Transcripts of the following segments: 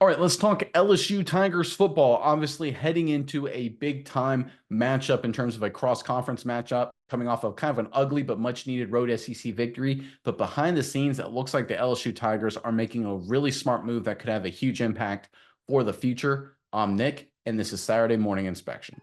All right, let's talk LSU Tigers football. Obviously, heading into a big time matchup in terms of a cross conference matchup, coming off of kind of an ugly but much needed road SEC victory. But behind the scenes, it looks like the LSU Tigers are making a really smart move that could have a huge impact for the future. I'm Nick, and this is Saturday Morning Inspection.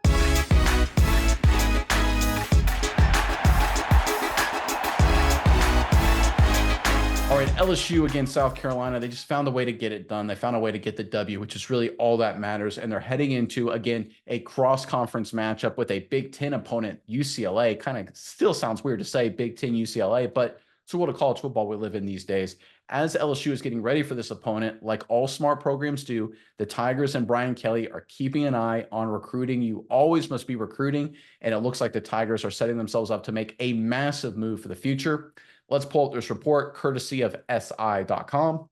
All right, LSU against South Carolina. They just found a way to get it done. They found a way to get the W, which is really all that matters. And they're heading into, again, a cross-conference matchup with a Big Ten opponent, UCLA. Kind of still sounds weird to say Big Ten UCLA, but it's the world of college football we live in these days. As LSU is getting ready for this opponent, like all smart programs do, the Tigers and Brian Kelly are keeping an eye on recruiting. You always must be recruiting, and it looks like the Tigers are setting themselves up to make a massive move for the future. Let's pull up this report courtesy of SI.com.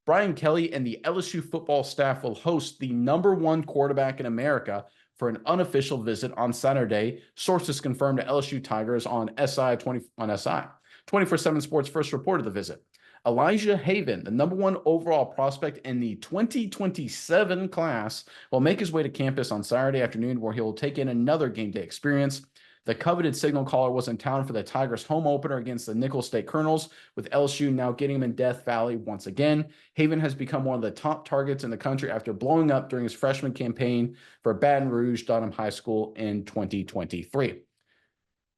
Brian Kelly and the LSU football staff will host the #1 quarterback in America for an unofficial visit on Saturday. Sources confirmed to LSU Tigers on SI 24/7 Sports first reported the visit. Elijah Haven, the #1 overall prospect in the 2027 class, will make his way to campus on Saturday afternoon, where he will take in another game day experience. The coveted signal caller was in town for the Tigers' home opener against the Nicholls State Colonels, with LSU now getting him in Death Valley once again. Haven has become one of the top targets in the country after blowing up during his freshman campaign for Baton Rouge Dunham High School in 2023.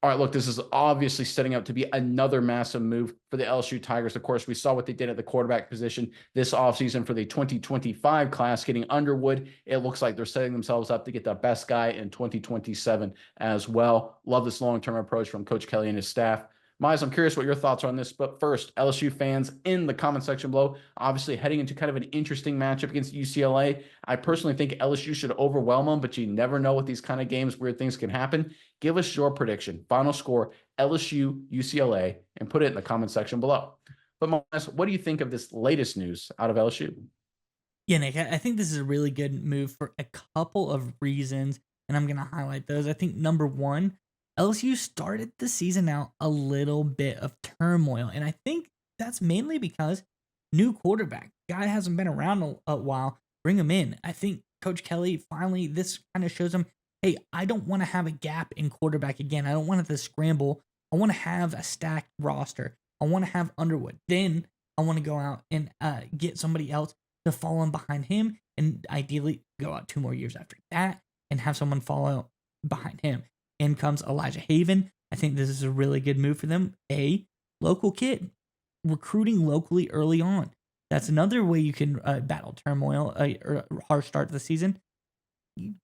All right, look, this is obviously setting up to be another massive move for the LSU Tigers. Of course, we saw what they did at the quarterback position this offseason for the 2025 class, getting Underwood. It looks like they're setting themselves up to get the best guy in 2027 as well. Love this long-term approach from Coach Kelly and his staff. Miles, I'm curious what your thoughts are on this. But first, LSU fans in the comment section below, obviously heading into kind of an interesting matchup against UCLA. I personally think LSU should overwhelm them, but you never know with these kind of games, weird things can happen. Give us your prediction, final score, LSU, UCLA, and put it in the comment section below. But Miles, what do you think of this latest news out of LSU? Yeah, Nick, I think this is a really good move for a couple of reasons, and I'm going to highlight those. I think number one, LSU started the season out a little bit of turmoil, and I think that's mainly because new quarterback. Guy hasn't been around a while. Bring him in. I think Coach Kelly finally, this kind of shows him, hey, I don't want to have a gap in quarterback again. I don't want it to scramble. I want to have a stacked roster. I want to have Underwood. Then I want to go out and get somebody else to follow in behind him, and ideally go out 2 more years after that and have someone follow behind him. In comes Elijah Haven. I think this is a really good move for them. A local kid, recruiting locally early on. That's another way you can battle turmoil or a harsh start to the season.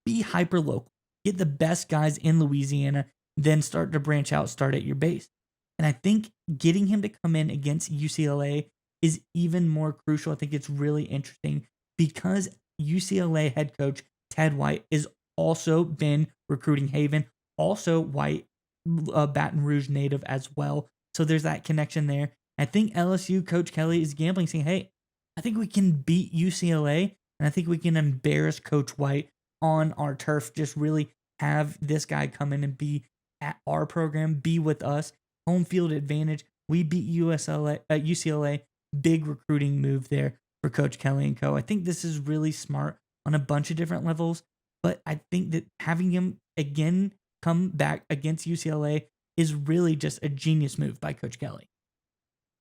Be hyper local. Get the best guys in Louisiana, then start to branch out, start at your base. And I think getting him to come in against UCLA is even more crucial. I think it's really interesting because UCLA head coach Ted White has also been recruiting Haven, also White, Baton Rouge native as well. So there's that connection there. I think LSU coach Kelly is gambling, saying, hey, I think we can beat UCLA, and I think we can embarrass Coach White on our turf. Just really have this guy come in and be at our program, be with us, home field advantage. We beat UCLA. Big recruiting move there for Coach Kelly and co. I think this is really smart on a bunch of different levels, but I think that having him again come back against UCLA is really just a genius move by Coach Kelly.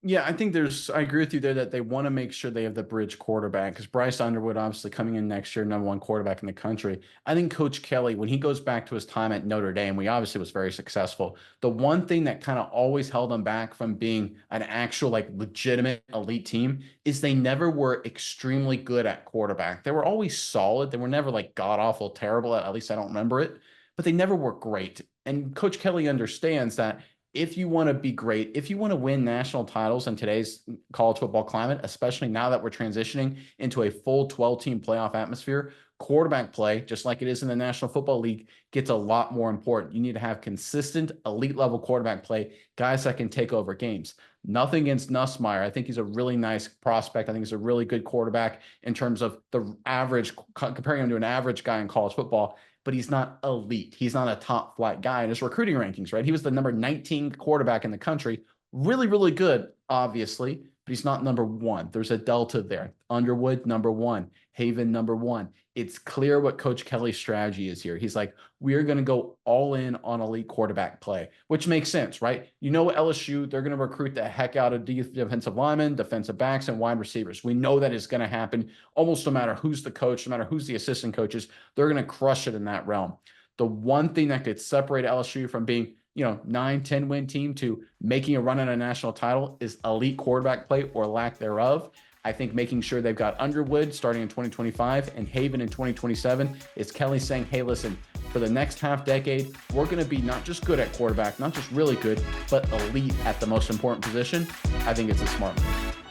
Yeah, I agree with you there that they want to make sure they have the bridge quarterback because Bryce Underwood, obviously coming in next year, #1 quarterback in the country. I think Coach Kelly, when he goes back to his time at Notre Dame, we obviously was very successful. The one thing that kind of always held them back from being an actual, like, legitimate elite team is they never were extremely good at quarterback. They were always solid. They were never like god awful terrible. At least I don't remember it, but they never were great. And Coach Kelly understands that if you want to be great, if you want to win national titles in today's college football climate, especially now that we're transitioning into a full 12-team playoff atmosphere, quarterback play, just like it is in the National Football League, gets a lot more important. You need to have consistent elite level quarterback play, guys that can take over games. Nothing against Nussmeier. I think he's a really nice prospect. I think he's a really good quarterback in terms of the average, comparing him to an average guy in college football, but he's not elite. He's not a top flight guy in his recruiting rankings, right? He was the number 19 quarterback in the country. Really, really good, obviously, but he's not #1. There's a delta there. Underwood, #1. Haven number one. It's clear what Coach Kelly's strategy is here. He's like, we're going to go all in on elite quarterback play, which makes sense, right? You know, LSU, they're going to recruit the heck out of defensive linemen, defensive backs, and wide receivers. We know that is going to happen almost no matter who's the coach, no matter who's the assistant coaches. They're going to crush it in that realm. The one thing that could separate LSU from being, 9-10 win team to making a run at a national title is elite quarterback play or lack thereof. I think making sure they've got Underwood starting in 2025 and Haven in 2027 is Kelly saying, hey, listen, for the next half decade, we're going to be not just good at quarterback, not just really good, but elite at the most important position. I think it's a smart move.